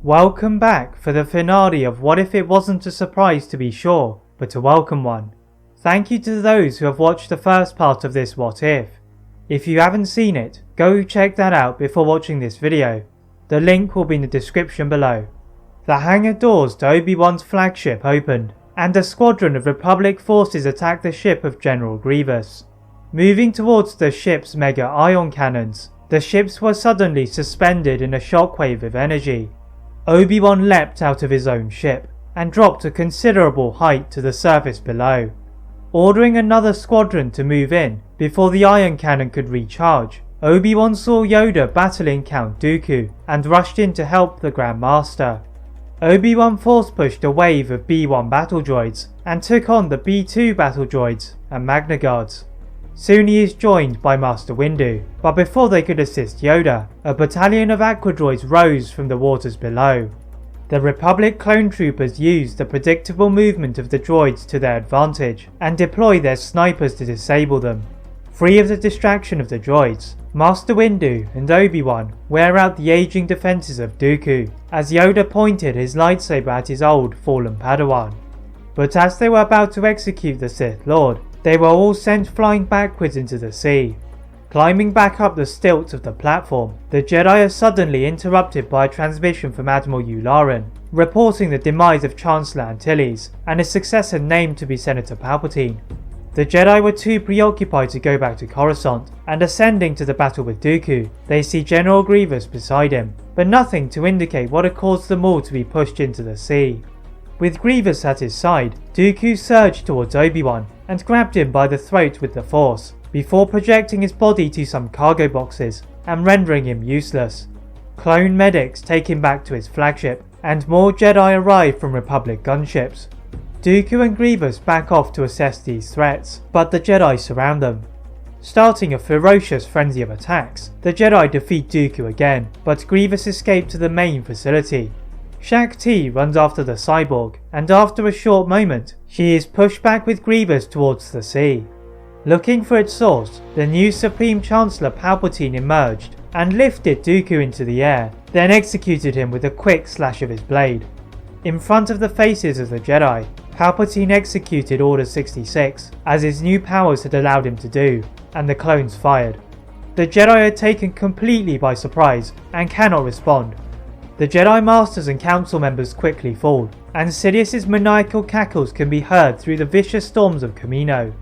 Welcome back for the finale of What If It Wasn't a Surprise to be sure, but a welcome one. Thank you to those who have watched the first part of this What If. If you haven't seen it, go check that out before watching this video. The link will be in the description below. The hangar doors to Obi-Wan's flagship opened, and a squadron of Republic forces attacked the ship of General Grievous. Moving towards the ship's mega ion cannons, the ships were suddenly suspended in a shockwave of energy. Obi-Wan leapt out of his own ship and dropped a considerable height to the surface below. Ordering another squadron to move in before the ion cannon could recharge, Obi-Wan saw Yoda battling Count Dooku and rushed in to help the Grand Master. Obi-Wan force-pushed a wave of B-1 battle droids and took on the B-2 battle droids and Magna Guards. Soon he is joined by Master Windu, but before they could assist Yoda, a battalion of Aqua droids rose from the waters below. The Republic clone troopers used the predictable movement of the droids to their advantage and deploy their snipers to disable them. Free of the distraction of the droids, Master Windu and Obi-Wan wear out the aging defences of Dooku as Yoda pointed his lightsaber at his old fallen Padawan. But as they were about to execute the Sith Lord, they were all sent flying backwards into the sea. Climbing back up the stilts of the platform, the Jedi are suddenly interrupted by a transmission from Admiral Alderaan, reporting the demise of Chancellor Antilles and his successor named to be Senator Palpatine. The Jedi were too preoccupied to go back to Coruscant, and ascending to the battle with Dooku, they see General Grievous beside him, but nothing to indicate what had caused them all to be pushed into the sea. With Grievous at his side, Dooku surged towards Obi-Wan and grabbed him by the throat with the Force, before projecting his body to some cargo boxes and rendering him useless. Clone medics take him back to his flagship, and more Jedi arrive from Republic gunships. Dooku and Grievous back off to assess these threats, but the Jedi surround them. Starting a ferocious frenzy of attacks, the Jedi defeat Dooku again, but Grievous escaped to the main facility. Shaak Ti runs after the cyborg, and after a short moment, she is pushed back with Grievous towards the sea. Looking for its source, the new Supreme Chancellor Palpatine emerged and lifted Dooku into the air, then executed him with a quick slash of his blade. In front of the faces of the Jedi, Palpatine executed Order 66, as his new powers had allowed him to do, and the clones fired. The Jedi are taken completely by surprise and cannot respond. The Jedi Masters and Council members quickly fall, and Sidious's maniacal cackles can be heard through the vicious storms of Kamino.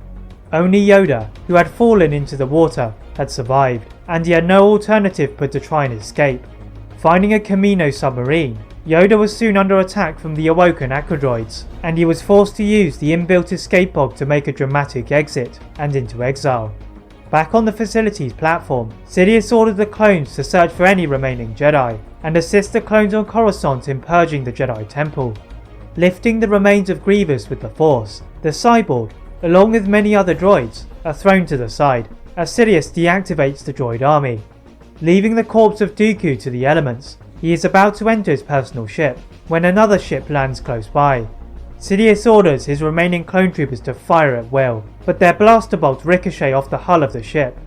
Only Yoda, who had fallen into the water, had survived, and he had no alternative but to try and escape. Finding a Kamino submarine, Yoda was soon under attack from the awoken Aqua droids, and he was forced to use the inbuilt escape pod to make a dramatic exit, and into exile. Back on the facility's platform, Sidious ordered the clones to search for any remaining Jedi, and assist the clones on Coruscant in purging the Jedi Temple. Lifting the remains of Grievous with the Force, the cyborg, along with many other droids, are thrown to the side, as Sidious deactivates the droid army. Leaving the corpse of Dooku to the elements, he is about to enter his personal ship, when another ship lands close by. Sidious orders his remaining clone troopers to fire at will, but their blaster bolts ricochet off the hull of the ship.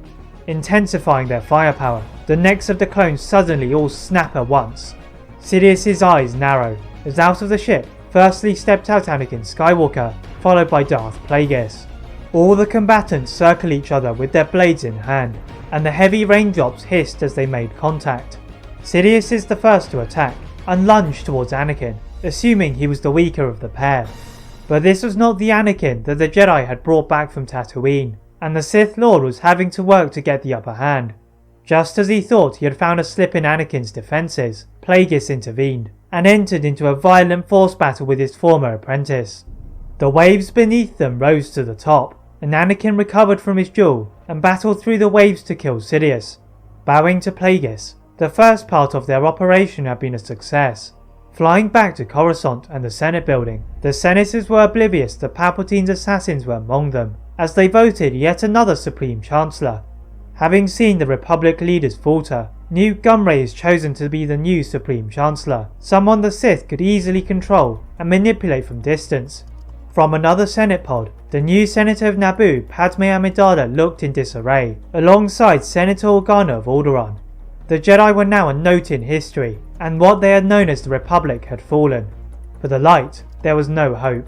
Intensifying their firepower, the necks of the clones suddenly all snap at once. Sidious's eyes narrow, as out of the ship firstly stepped out Anakin Skywalker, followed by Darth Plagueis. All the combatants circle each other with their blades in hand, and the heavy raindrops hissed as they made contact. Sidious is the first to attack, and lunged towards Anakin, assuming he was the weaker of the pair. But this was not the Anakin that the Jedi had brought back from Tatooine, and the Sith Lord was having to work to get the upper hand. Just as he thought he had found a slip in Anakin's defences, Plagueis intervened, and entered into a violent force battle with his former apprentice. The waves beneath them rose to the top, and Anakin recovered from his duel and battled through the waves to kill Sidious. Bowing to Plagueis, the first part of their operation had been a success. Flying back to Coruscant and the Senate building, the senators were oblivious that Palpatine's assassins were among them, as they voted yet another Supreme Chancellor. Having seen the Republic leaders falter, Newt Gunray is chosen to be the new Supreme Chancellor, someone the Sith could easily control and manipulate from distance. From another Senate pod, the new Senator of Naboo, Padme Amidala, looked in disarray, alongside Senator Organa of Alderaan. The Jedi were now a note in history, and what they had known as the Republic had fallen. For the light, there was no hope.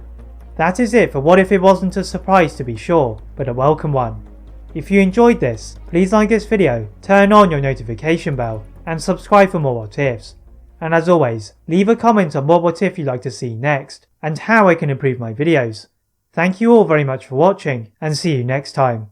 That is it for What If It Wasn't a Surprise to be sure, but a welcome one. If you enjoyed this, please like this video, turn on your notification bell, and subscribe for more What Ifs. And as always, leave a comment on what if you'd like to see next, and how I can improve my videos. Thank you all very much for watching, and see you next time.